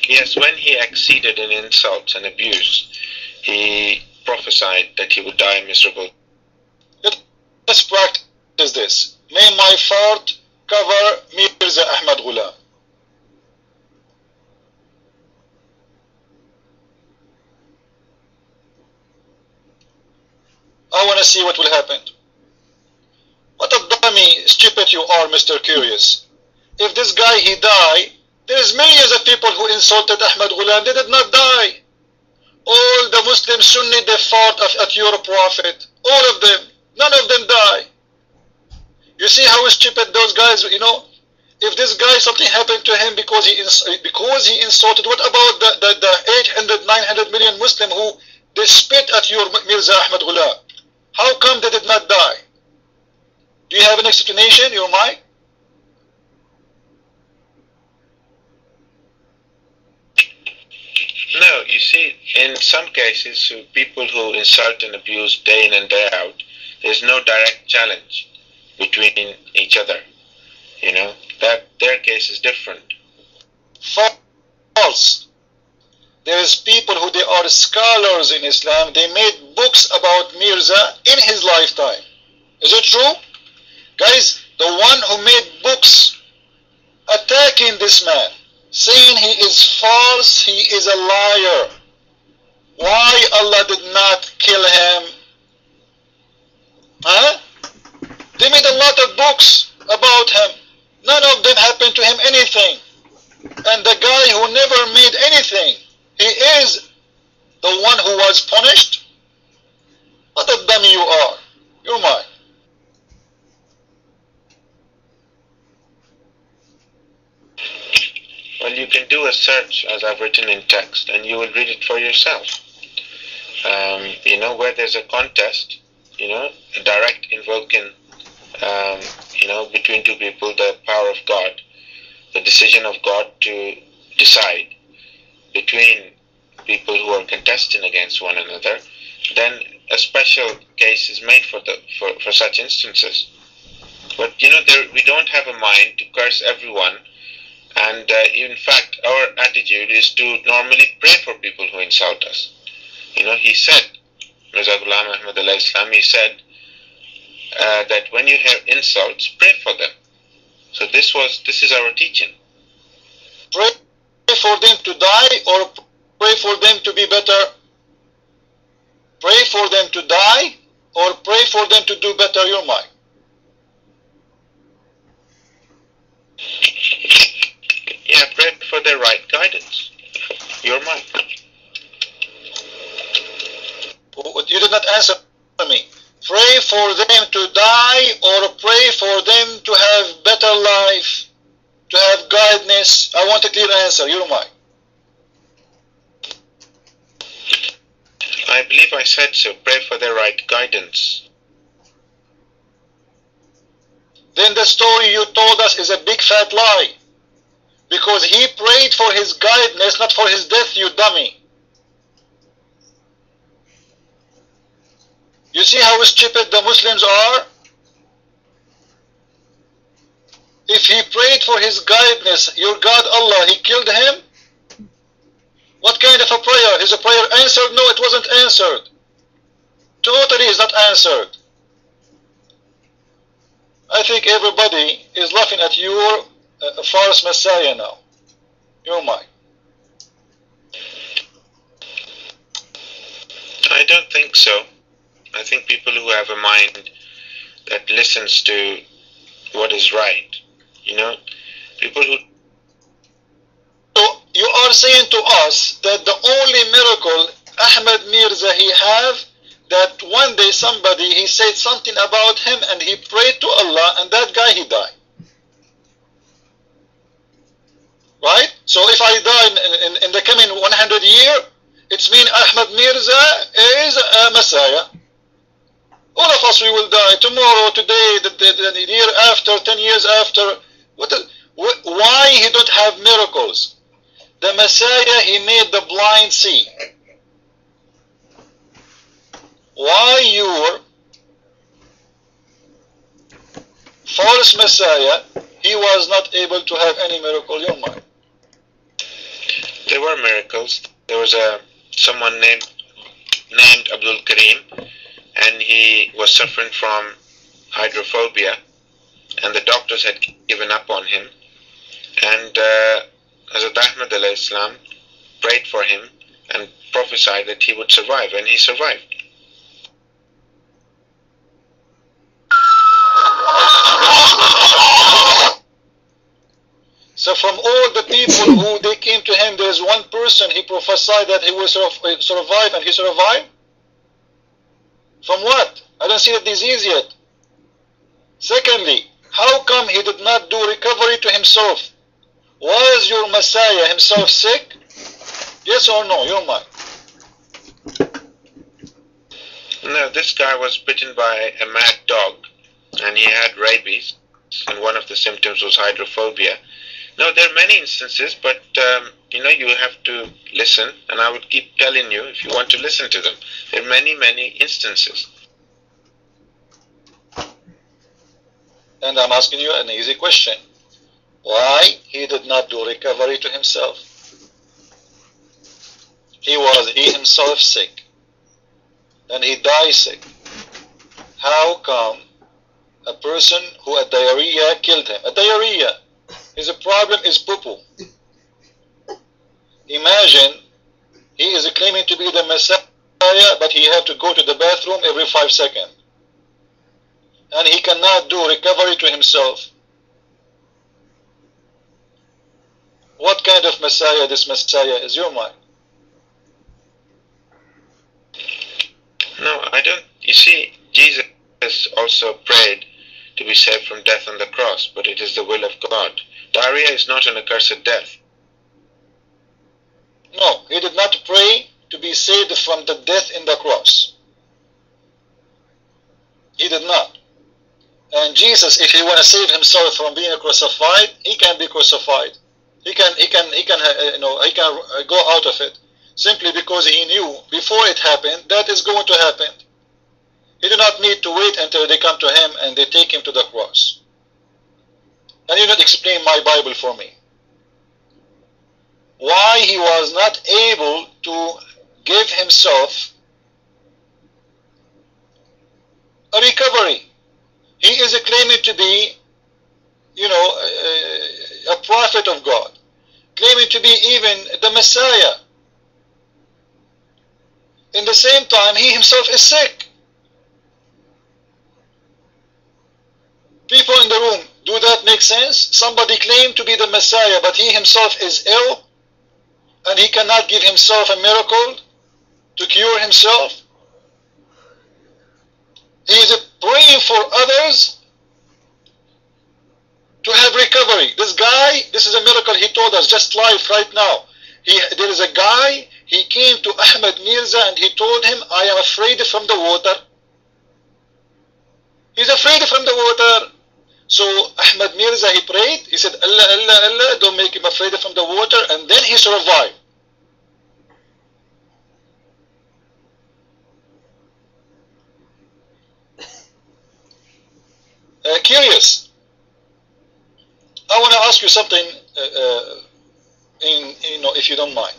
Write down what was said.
Yes, when he exceeded in insults and abuse, he prophesied that he would die miserable. Let's practice this. May my fart cover Mirza Ahmad Ghulam. I want to see what will happen. What a dummy, stupid you are, Mr. Curious. If this guy, he die, there is millions of people who insulted Ahmad Ghulam. They did not die. All the Muslim Sunni, they fought at your prophet. All of them. None of them die. You see how stupid those guys, you know? If this guy, something happened to him because he insulted, what about the 800, 900 million Muslim who they spit at your Mirza Ahmad Ghulam? How come they did not die? Do you have an explanation, your mic? No, you see, in some cases, people who insult and abuse day in and day out, there's no direct challenge between each other. You know, that their case is different. False. There is people who they are scholars in Islam. They made books about Mirza in his lifetime. Is it true? Guys, the one who made books attacking this man, saying he is false, he is a liar. Why Allah did not kill him? Huh? They made a lot of books about him. None of them happened to him anything. And the guy who never made anything, he is the one who was punished. What a dummy you are. You're mine. Well, you can do a search, as I've written in text, and you will read it for yourself. You know, where there's a contest, you know, a direct invoking, you know, between two people, the power of God, the decision of God to decide between people who are contesting against one another, then a special case is made for such instances. But, you know, we don't have a mind to curse everyone. And in fact, our attitude is to normally pray for people who insult us. You know, he said, Mirza Ghulam Ahmad alayhi salam, he said that when you have insults, pray for them. So this is our teaching. Pray for them to die or pray for them to be better? Pray for them to die or pray for them to do better, your mind? Yeah, pray for the right guidance. Your mind. You did not answer me. Pray for them to die or pray for them to have better life, to have guidance? I want a clear answer. Your mind. I believe I said so. Pray for the right guidance. Then the story you told us is a big fat lie. Because he prayed for his guidance, not for his death, you dummy. You see how stupid the Muslims are? If he prayed for his guidance, your God Allah, he killed him? What kind of a prayer? Is a prayer answered? No, it wasn't answered. Totally is not answered. I think everybody is laughing at your false Messiah now. You're mine. I don't think so. I think people who have a mind that listens to what is right, you know, people who... So you are saying to us that the only miracle Ahmad Mirza he have, that one day somebody, he said something about him and he prayed to Allah and that guy he died. Right? So if I die in the coming 100 years, it means Ahmad Mirza is a Messiah. All of us, we will die tomorrow, today, the year after, 10 years after. Why he don't have miracles? The Messiah, he made the blind see. Why your false Messiah, he was not able to have any miracle? Your mind. There were miracles. There was someone named Abdul Karim, and he was suffering from hydrophobia, and the doctors had given up on him. And Hazrat Ahmad alayhi salam prayed for him and prophesied that he would survive, and he survived. So from all the people who they came to him, there is one person he prophesied that he will survive, and he survived? From what? I don't see the disease yet. Secondly, how come he did not do recovery to himself? Was your Messiah himself sick? Yes or no? Your mind. No, this guy was bitten by a mad dog, and he had rabies, and one of the symptoms was hydrophobia. No, there are many instances, but you have to listen, and I would keep telling you if you want to listen to them. There are many, many instances. And I'm asking you an easy question. Why he did not do recovery to himself? He himself sick, and he died sick. How come a person who had diarrhea killed him? A diarrhea. His problem is poo-poo. Imagine he is claiming to be the Messiah, but he has to go to the bathroom every 5 seconds. And he cannot do recovery to himself. What kind of Messiah this Messiah is? Your mind? No, I don't. You see, Jesus also prayed to be saved from death on the cross, but it is the will of God. Diarrhea is not an accursed death. No, he did not pray to be saved from the death in the cross. He did not. And Jesus, if he want to save himself from being crucified, he can be crucified. He can go out of it, simply because he knew before it happened that is going to happen. He did not need to wait until they come to him and they take him to the cross. And you not explain my Bible for me. Why he was not able to give himself a recovery. He is claiming to be, a prophet of God, claiming to be even the Messiah. In the same time, he himself is sick. People in the room, do that make sense? Somebody claimed to be the Messiah, but he himself is ill, and he cannot give himself a miracle to cure himself. He is praying for others to have recovery. This guy, this is a miracle he told us just live right now. There is a guy, he came to Ahmed Mirza and he told him, I am afraid from the water. He's afraid from the water. So Ahmed Mirza, he prayed, he said, Allah, Allah, Allah, don't make him afraid from the water, and then he survived. Curious. I want to ask you something, if you don't mind.